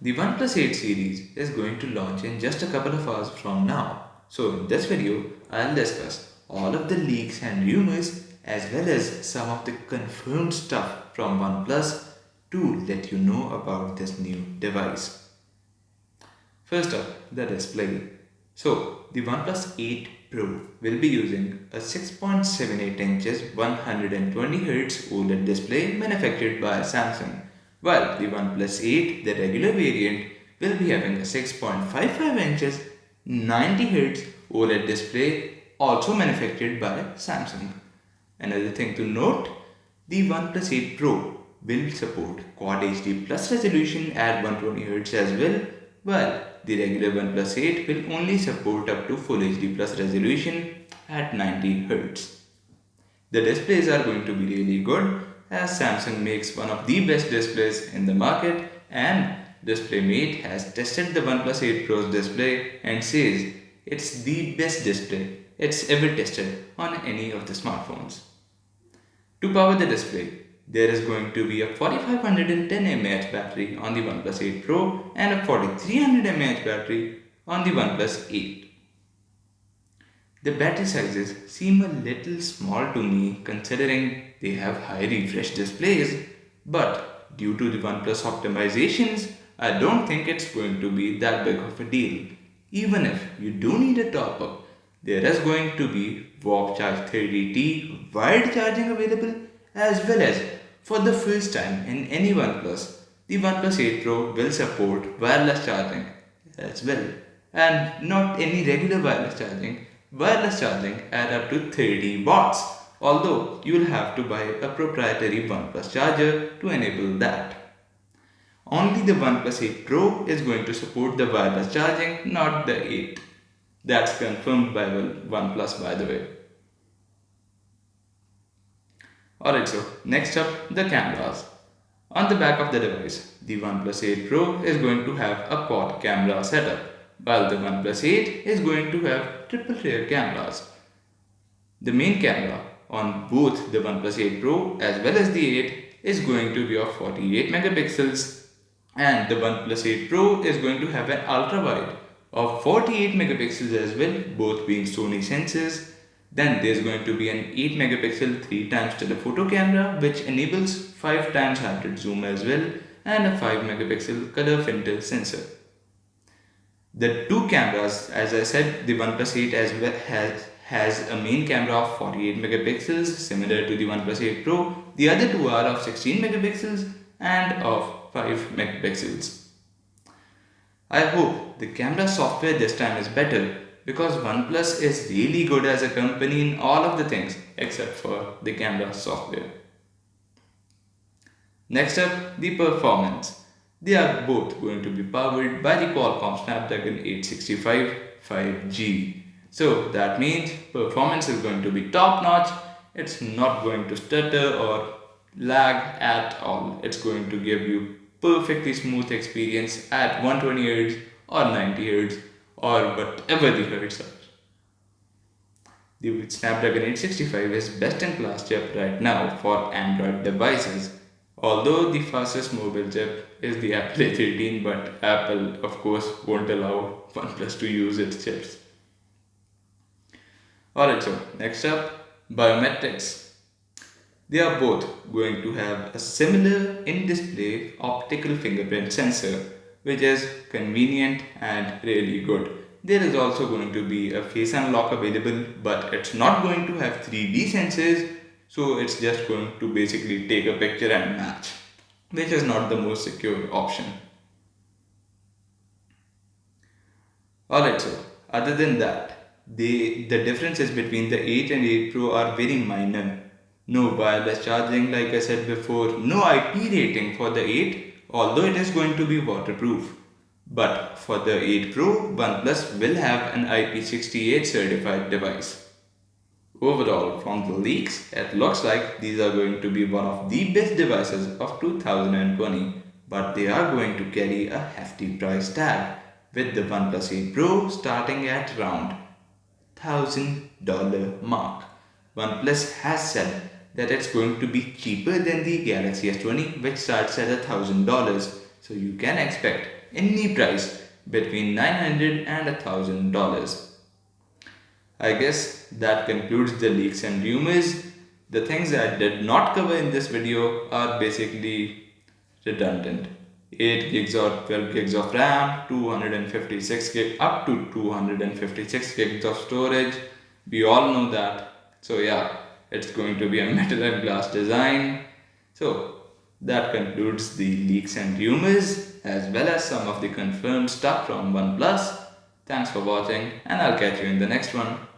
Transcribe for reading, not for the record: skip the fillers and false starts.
The OnePlus 8 series is going to launch in just a couple of hours from now. So in this video, I'll discuss all of the leaks and rumors as well as some of the confirmed stuff from OnePlus to let you know about this new device. First up, the display. So, the OnePlus 8 Pro will be using a 6.78 inches 120Hz OLED display manufactured by Samsung, while the OnePlus 8, the regular variant, will be having a 6.55 inches 90Hz OLED display also manufactured by Samsung. Another thing to note, the OnePlus 8 Pro will support Quad HD Plus resolution at 120Hz as well, while the regular OnePlus 8 will only support up to Full HD Plus resolution at 90Hz. The displays are going to be really good as Samsung makes one of the best displays in the market, and DisplayMate has tested the OnePlus 8 Pro's display and says it's the best display it's ever tested on any of the smartphones. To power the display, there is going to be a 4510 mAh battery on the OnePlus 8 Pro and a 4300 mAh battery on the OnePlus 8. The battery sizes seem a little small to me considering they have high refresh displays, but due to the OnePlus optimizations, I don't think it's going to be that big of a deal. Even if you do need a top up, there is going to be Warp Charge 30T wired charging available, as well as for the first time in any OnePlus, the OnePlus 8 Pro will support wireless charging as well, and not any regular wireless charging at up to 30 watts, although you will have to buy a proprietary OnePlus charger to enable that. Only the OnePlus 8 Pro is going to support the wireless charging, not the 8. That's confirmed by OnePlus, by the way. Alright, so next up, the cameras. On the back of the device, the OnePlus 8 Pro is going to have a quad camera setup, while the OnePlus 8 is going to have triple rear cameras. The main camera on both the OnePlus 8 Pro as well as the 8 is going to be of 48 megapixels, and the OnePlus 8 Pro is going to have an ultra wide of 48 megapixels as well, both being Sony sensors. Then there's going to be an 8 megapixel 3 times telephoto camera which enables 5 times hybrid zoom as well, and a 5 megapixel color filter sensor. The two cameras, as I said, the OnePlus 8 as well has a main camera of 48 megapixels similar to the OnePlus 8 Pro. The other two are of 16 megapixels and of 5 megapixels. I hope the camera software this time is better because OnePlus is really good as a company in all of the things except for the camera software. Next up, the performance. They are both going to be powered by the Qualcomm Snapdragon 865 5G. So that means performance is going to be top notch. It's not going to stutter or lag at all. It's going to give you perfectly smooth experience at 120 Hz or 90 Hz or whatever the hertz are. The Snapdragon 865 is best in class chip right now for Android devices. Although the fastest mobile chip is the Apple A13, but Apple of course won't allow OnePlus to use its chips. Alright, so next up, biometrics. They are both going to have a similar in-display optical fingerprint sensor, which is convenient and really good. There is also going to be a face unlock available, but it's not going to have 3D sensors, so it's just going to basically take a picture and match, which is not the most secure option. Alright, so other than that, the differences between the 8 and 8 Pro are very minor. No wireless charging, like I said before, no IP rating for the 8, although it is going to be waterproof. But for the 8 Pro, OnePlus will have an IP68 certified device. Overall, from the leaks, it looks like these are going to be one of the best devices of 2020, but they are going to carry a hefty price tag, with the OnePlus 8 Pro starting at around $1,000 mark. OnePlus has said that it's going to be cheaper than the Galaxy S20, which starts at $1,000. So you can expect any price between $900 and $1,000. I guess that concludes the leaks and rumors. The things I did not cover in this video are basically redundant. 8 gigs or 12 gigs of RAM, 256 gig up to 256 gigs of storage. We all know that. So yeah, it's going to be a metal and glass design. So that concludes the leaks and rumors as well as some of the confirmed stuff from OnePlus. Thanks for watching and I'll catch you in the next one.